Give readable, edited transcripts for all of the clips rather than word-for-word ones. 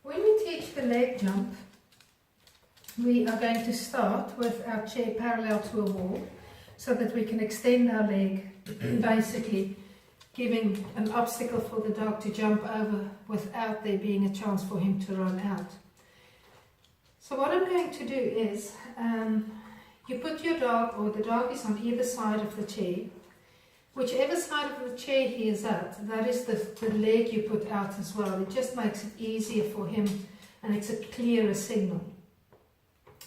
When we teach the leg jump, we are going to start with our chair parallel to a wall so that we can extend our leg, basically giving an obstacle for the dog to jump over without there being a chance for him to run out. So what I'm going to do is, you put your dog, or the dog is on either side of the chair. Whichever side of the chair he is at, that is the leg you put out as well. It just makes it easier for him and it's a clearer signal.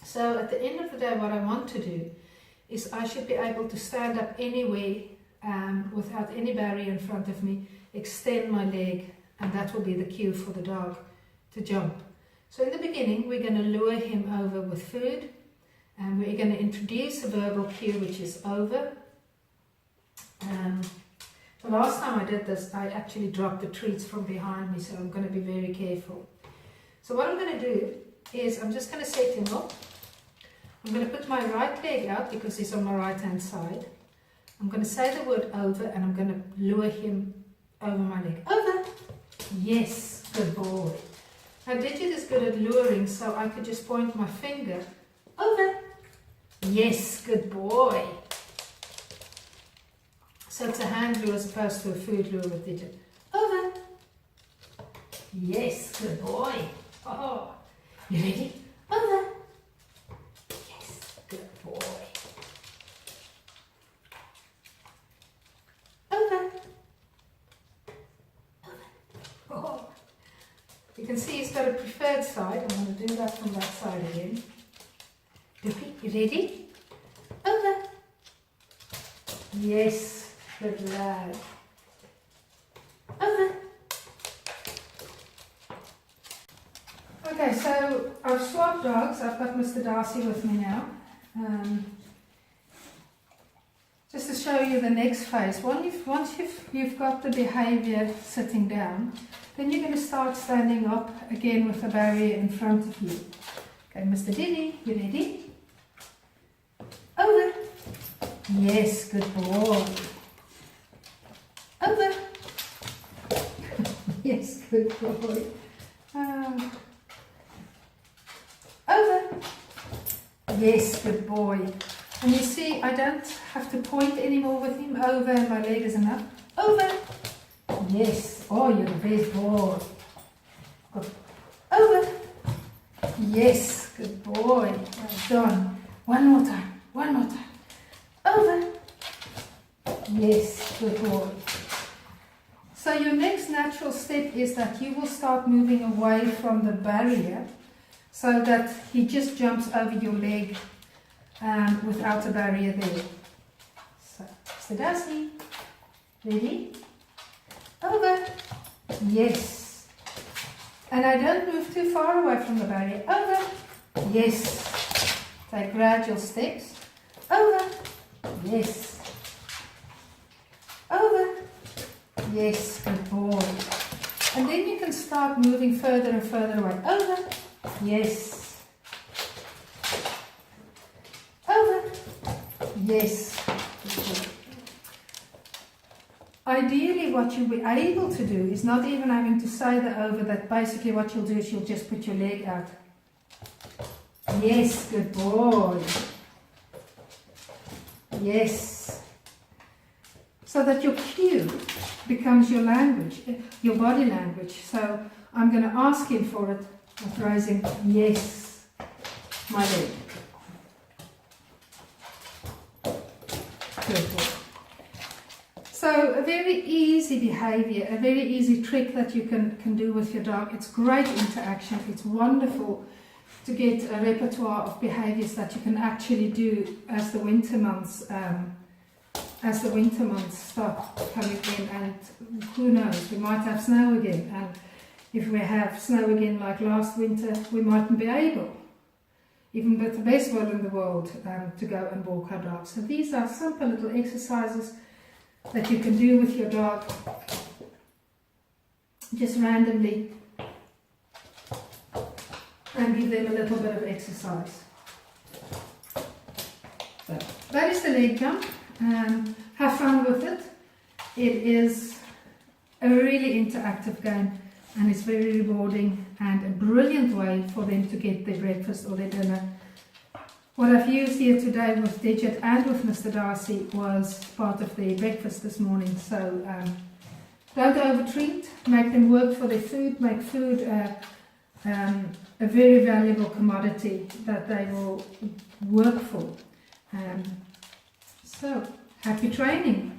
So at the end of the day, what I want to do is I should be able to stand up anywhere without any barrier in front of me, extend my leg, and that will be the cue for the dog to jump. So in the beginning, we're going to lure him over with food, and we're going to introduce a verbal cue, which is over. The last time I did this, I actually dropped the treats from behind me, so I'm going to be very careful. So what I'm going to do is I'm just going to set him up. I'm going to put my right leg out because he's on my right hand side. I'm going to say the word over and I'm going to lure him over my leg. Over! Yes, good boy. Now Digit is good at luring, so I could just point my finger. Over! Yes, good boy. So it's a hand lure as opposed to a food lure with Digit. Over! Yes, good boy. Oh, you ready? Over! Yes, good boy. Over! Oh. You can see he's got a preferred side. I'm going to do that from that side again. Doopy, you ready? Over! Yes, good lad. Over! Okay, so I've swapped dogs. I've got Mr. Darcy with me now. Just to show you the next phase. Once you've got the behavior sitting down, then you're going to start standing up again with a barrier in front of you. Okay, Mr. Diddy, you ready? Over. Yes, good boy. Over. Yes, good boy. Over. Yes, good boy. And you see, I don't have to point anymore with him. Over, and my leg is enough. Over. Yes. Oh, you're the best boy. Good. Over. Yes, good boy. Well done. One more time. One more time. Over. Yes, good boy. So your next natural step is that you will start moving away from the barrier so that he just jumps over your leg without a barrier there. So, Mr. Darcy, ready? Over. Yes. And I don't move too far away from the barrier. Over. Yes. Take gradual steps. Over. Yes. Over. Yes, good boy. And then you can start moving further and further away. Over. Yes. Over. Yes. Ideally, what you'll be able to do is not even having to say the over, that basically what you'll do is you'll just put your leg out. Yes, good boy. Yes. So that your cue becomes your language, your body language. So I'm going to ask him for it with raising, yes, my leg. Good boy. So a very easy behavior, a very easy trick that you can do with your dog. It's great interaction. It's wonderful to get a repertoire of behaviors that you can actually do as the winter months start coming in, and who knows, we might have snow again, and if we have snow again like last winter, we mightn't be able, even with the best will in the world, to go and walk our dog. So these are simple little exercises that you can do with your dog, just randomly, and give them a little bit of exercise. So that is the leg jump. Have fun with it. It is a really interactive game. and it's very rewarding and a brilliant way for them to get their breakfast or their dinner. What I've used here today with Digit and with Mr. Darcy was part of their breakfast this morning. So don't overtreat, make them work for their food, make food a very valuable commodity that they will work for. So happy training.